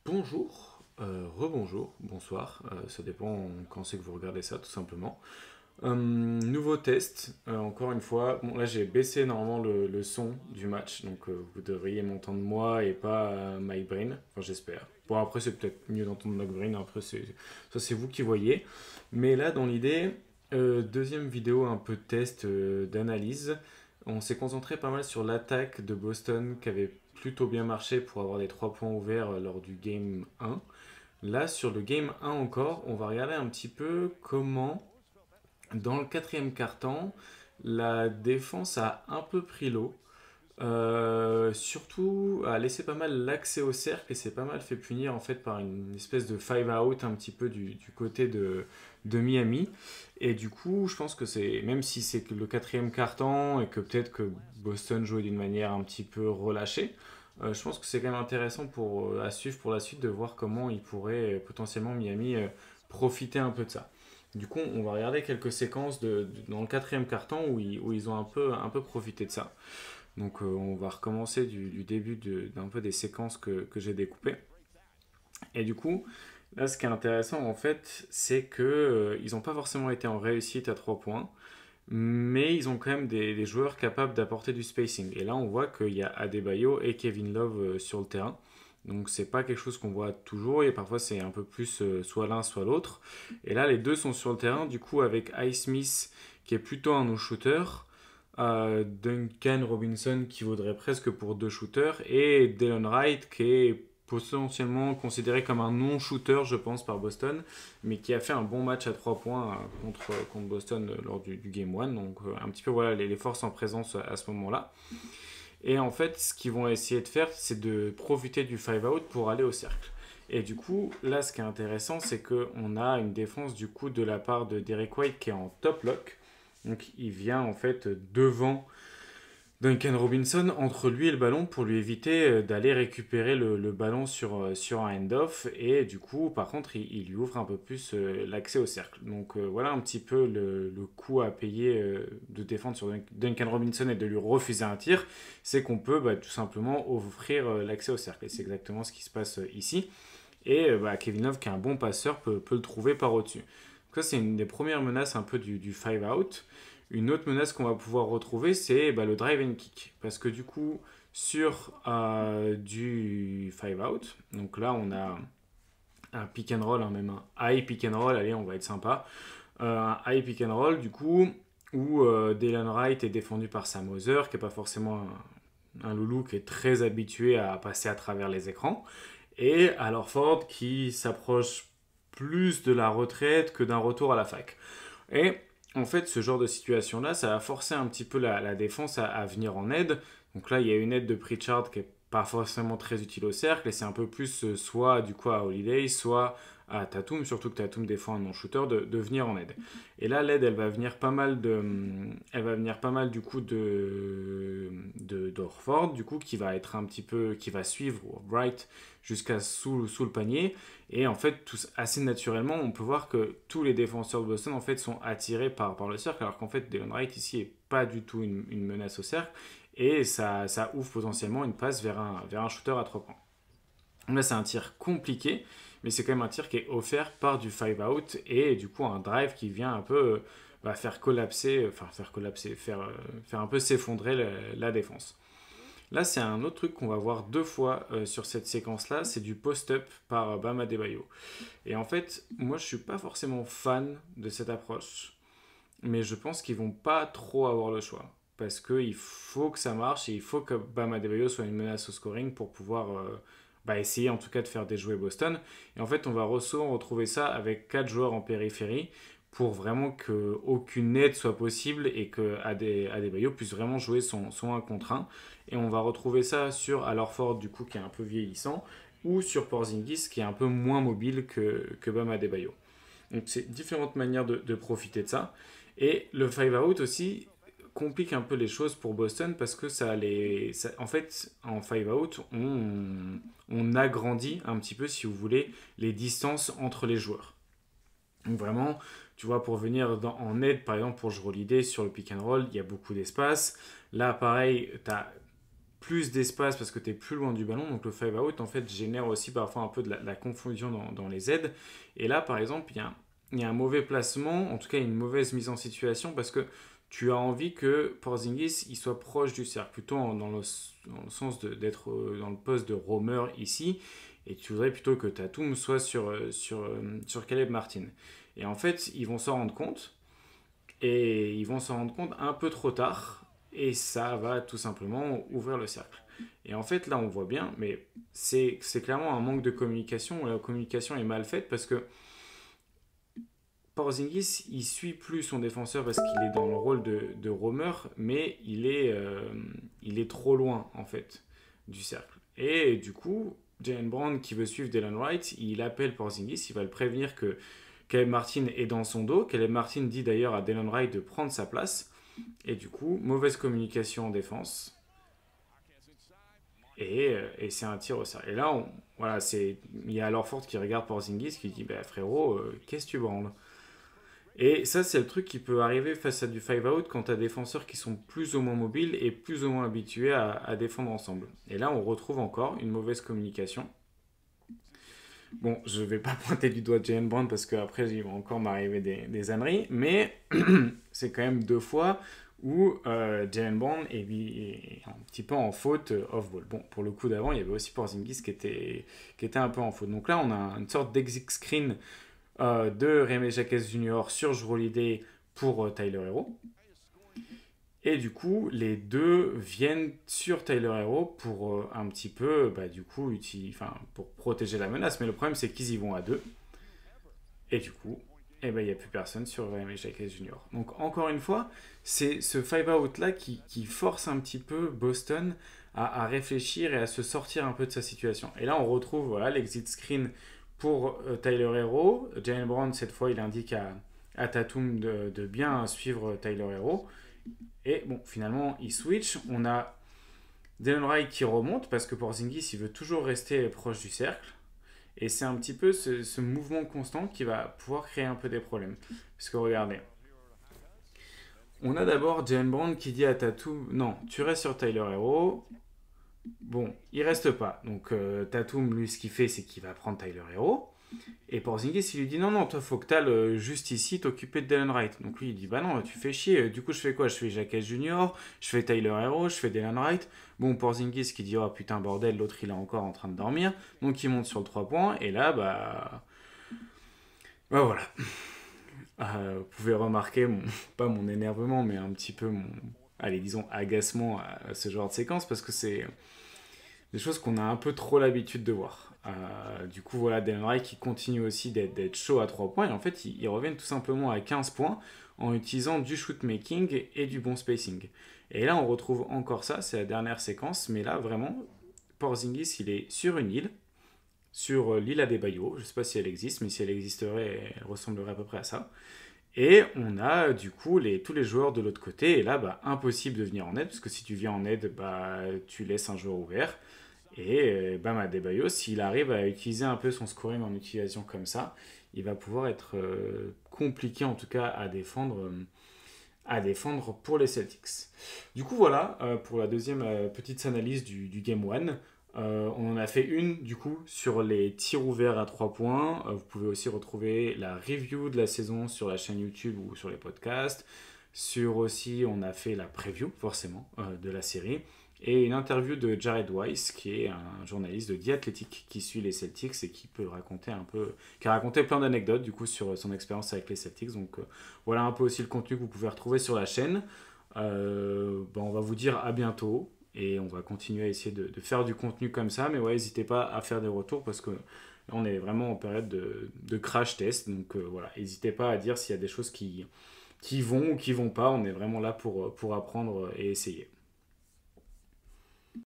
Bonjour, rebonjour, bonsoir, ça dépend quand c'est que vous regardez ça tout simplement. Nouveau test, encore une fois, bon là j'ai baissé normalement le son du match, donc vous devriez m'entendre moi et pas MyBrain, enfin j'espère. Bon après c'est peut-être mieux d'entendre MyBrain, après ça c'est vous qui voyez. Mais là dans l'idée, deuxième vidéo un peu de test d'analyse, on s'est concentré pas mal sur l'attaque de Boston qui avait plutôt bien marché pour avoir des 3 points ouverts lors du game 1. Là, sur le game 1 encore, on va regarder un petit peu comment, dans le quatrième quart-temps, la défense a un peu pris l'eau. Surtout a laissé pas mal l'accès au cercle et s'est pas mal fait punir en fait par une espèce de five out un petit peu du côté de Miami. Et du coup, je pense que c'est, même si c'est que le quatrième quart-temps et que peut-être que Boston jouait d'une manière un petit peu relâchée, je pense que c'est quand même intéressant à suivre pour la suite de voir comment il pourrait potentiellement Miami profiter un peu de ça. Du coup, on va regarder quelques séquences dans le quatrième quart-temps où ils ont un peu profité de ça. Donc on va recommencer du début d'un peu des séquences que j'ai découpées. Et du coup, là ce qui est intéressant en fait, c'est que ils n'ont pas forcément été en réussite à 3 points, mais ils ont quand même des joueurs capables d'apporter du spacing. Et là on voit qu'il y a Adebayo et Kevin Love sur le terrain. Donc c'est pas quelque chose qu'on voit toujours et parfois c'est un peu plus soit l'un soit l'autre. Et là les deux sont sur le terrain, du coup avec Ice Smith qui est plutôt un no-shooter, Duncan Robinson qui vaudrait presque pour deux shooters et Delon Wright qui est potentiellement considéré comme un non-shooter je pense par Boston mais qui a fait un bon match à 3 points contre Boston lors du Game 1 donc un petit peu voilà les forces en présence à ce moment là et en fait ce qu'ils vont essayer de faire c'est de profiter du 5 out pour aller au cercle et du coup là ce qui est intéressant c'est qu'on a une défense du coup de la part de Derek White qui est en top lock donc il vient en fait devant Duncan Robinson entre lui et le ballon pour lui éviter d'aller récupérer le ballon sur un end-off et du coup par contre il lui ouvre un peu plus l'accès au cercle. Donc voilà un petit peu le coût à payer de défendre sur Duncan Robinson et de lui refuser un tir, c'est qu'on peut tout simplement offrir l'accès au cercle et c'est exactement ce qui se passe ici. Et Kevin Love qui est un bon passeur peut le trouver par au-dessus. Donc ça c'est une des premières menaces un peu du 5 out. Une autre menace qu'on va pouvoir retrouver, c'est le drive and kick. Parce que du coup, sur du 5 out, donc là on a un pick and roll, hein, même un high pick and roll, allez on va être sympa. Un high pick and roll du coup, où Dylan Wright est défendu par Sam Hauser, qui n'est pas forcément un loulou qui est très habitué à passer à travers les écrans. Et alors Ford qui s'approche plus de la retraite que d'un retour à la fac. Et en fait, ce genre de situation-là, ça a forcé un petit peu la défense à venir en aide. Donc là, il y a une aide de Pritchard qui est pas forcément très utile au cercle, et c'est un peu plus soit du coup à Holiday, soit à Tatum, surtout que Tatum défend un non-shooter, de venir en aide. Et là, l'aide, elle va venir pas mal du coup d'Orford, du coup, qui va être un petit peu, qui va suivre Bright jusqu'à sous le panier. Et en fait, assez naturellement, on peut voir que tous les défenseurs de Boston en fait, sont attirés par le cercle, alors qu'en fait, Delon Wright ici est pas du tout une menace au cercle, et ça ouvre potentiellement une passe vers un shooter à 3 points. Donc là, c'est un tir compliqué, mais c'est quand même un tir qui est offert par du 5 out, et du coup, un drive qui vient un peu faire collapser, faire un peu s'effondrer la défense. Là, c'est un autre truc qu'on va voir deux fois sur cette séquence-là, c'est du post-up par Bam Adebayo. Et en fait, moi, je suis pas forcément fan de cette approche, mais je pense qu'ils vont pas trop avoir le choix. Parce qu'il faut que ça marche et il faut que Bam Adebayo soit une menace au scoring pour pouvoir essayer en tout cas de faire déjouer Boston. Et en fait, on va souvent retrouver ça avec 4 joueurs en périphérie pour vraiment qu'aucune aide soit possible et que Adebayo puisse vraiment jouer son 1 contre 1. Et on va retrouver ça sur Alorford, du coup, qui est un peu vieillissant, ou sur Porzingis, qui est un peu moins mobile que Bam Adebayo. Donc c'est différentes manières de profiter de ça. Et le 5 out aussi complique un peu les choses pour Boston parce que en fait, en 5 out, on agrandit un petit peu, si vous voulez, les distances entre les joueurs. Donc vraiment, tu vois, pour venir en aide, par exemple, pour jouer l'idée sur le pick and roll, il y a beaucoup d'espace. Là, pareil, tu as plus d'espace parce que tu es plus loin du ballon. Donc le 5 out, en fait, génère aussi parfois un peu de la confusion dans les aides. Et là, par exemple, il y a un mauvais placement, en tout cas une mauvaise mise en situation parce que tu as envie que Porzingis il soit proche du cercle, plutôt dans le sens d'être dans le poste de roamer ici. Et tu voudrais plutôt que Tatum soit sur Caleb Martin. Et en fait, ils vont s'en rendre compte. Et ils vont s'en rendre compte un peu trop tard. Et ça va tout simplement ouvrir le cercle. Et en fait, là, on voit bien, mais c'est clairement un manque de communication. La communication est mal faite parce que Porzingis, il suit plus son défenseur parce qu'il est dans le rôle de roamer, mais il est trop loin, en fait, du cercle. Et du coup, Jalen Brown, qui veut suivre Delon Wright, il appelle Porzingis, il va le prévenir que Caleb Martin est dans son dos. Caleb Martin dit d'ailleurs à Delon Wright de prendre sa place. Et du coup, mauvaise communication en défense. Et c'est un tir au cercle. Et là, voilà, il y a alors Ford qui regarde Porzingis qui dit bah, frérot, qu'est-ce que tu branles? Et ça, c'est le truc qui peut arriver face à du 5 out quand tu as des défenseurs qui sont plus ou moins mobiles et plus ou moins habitués à défendre ensemble. Et là, on retrouve encore une mauvaise communication. Bon, je vais pas pointer du doigt Jalen Brown parce qu'après, il va encore m'arriver des âneries, mais c'est quand même 2 fois où Jalen Brown est un petit peu en faute off-ball. Bon, pour le coup d'avant, il y avait aussi Porzingis qui était un peu en faute. Donc là, on a une sorte d'exit screen de Rémi Jacques Jr. sur Jrue Holiday pour Tyler Hero. Et du coup, les deux viennent sur Tyler Hero pour un petit peu, bah, du coup, pour protéger la menace. Mais le problème, c'est qu'ils y vont à 2. Et du coup, eh ben, il n'y a plus personne sur Rémi Jacques Jr. Donc, encore une fois, c'est ce 5 out là qui force un petit peu Boston à réfléchir et à se sortir un peu de sa situation. Et là, on retrouve voilà, l'exit screen pour Tyler Hero. Jalen Brown, cette fois, il indique à Tatum de bien suivre Tyler Hero. Et bon, finalement, il switch. On a Delon Wright qui remonte parce que Porzingis, il veut toujours rester proche du cercle. Et c'est un petit peu ce mouvement constant qui va pouvoir créer un peu des problèmes. Parce que regardez, on a d'abord Jalen Brown qui dit à Tatum non, tu restes sur Tyler Hero. Bon, il reste pas. Donc Tatum, lui, ce qu'il fait, c'est qu'il va prendre Tyler Hero. Et Porzingis, il lui dit non, non, toi, faut que t'ailles juste ici t'occuper de Delon Wright. Donc lui, il dit bah non, tu fais chier. Du coup, je fais quoi? Je fais Jacques Junior, je fais Tyler Hero, je fais Delon Wright. Bon, Porzingis qui dit oh putain, bordel, l'autre il est encore en train de dormir. Donc il monte sur le 3 points. Et là, bah voilà. Vous pouvez remarquer, pas mon énervement, mais un petit peu allez, disons, agacement à ce genre de séquence parce que c'est des choses qu'on a un peu trop l'habitude de voir. Du coup, voilà, Delon Wright qui continue aussi d'être chaud à 3 points. Et en fait, ils reviennent tout simplement à 15 points en utilisant du shoot-making et du bon spacing. Et là, on retrouve encore ça, c'est la dernière séquence. Mais là, vraiment, Porzingis, il est sur une île, sur l'île Adebayo. Je ne sais pas si elle existe, mais si elle existerait, elle ressemblerait à peu près à ça. Et on a du coup tous les joueurs de l'autre côté. Et là, impossible de venir en aide, parce que si tu viens en aide, tu laisses un joueur ouvert. Et Bam Adebayo, s'il arrive à utiliser un peu son scoring en utilisation comme ça, il va pouvoir être compliqué en tout cas à défendre pour les Celtics. Du coup voilà pour la deuxième petite analyse du Game 1. On en a fait une du coup sur les tirs ouverts à 3 points. Vous pouvez aussi retrouver la review de la saison sur la chaîne YouTube ou sur les podcasts. On a fait la preview forcément de la série. Et une interview de Jared Weiss, qui est un journaliste de The Athletic qui suit les Celtics et qui a raconté plein d'anecdotes du coup sur son expérience avec les Celtics. Donc voilà un peu aussi le contenu que vous pouvez retrouver sur la chaîne. On va vous dire à bientôt et on va continuer à essayer de faire du contenu comme ça. Mais ouais, n'hésitez pas à faire des retours parce que on est vraiment en période de crash test. Donc voilà, n'hésitez pas à dire s'il y a des choses qui vont ou qui vont pas. On est vraiment là pour apprendre et essayer.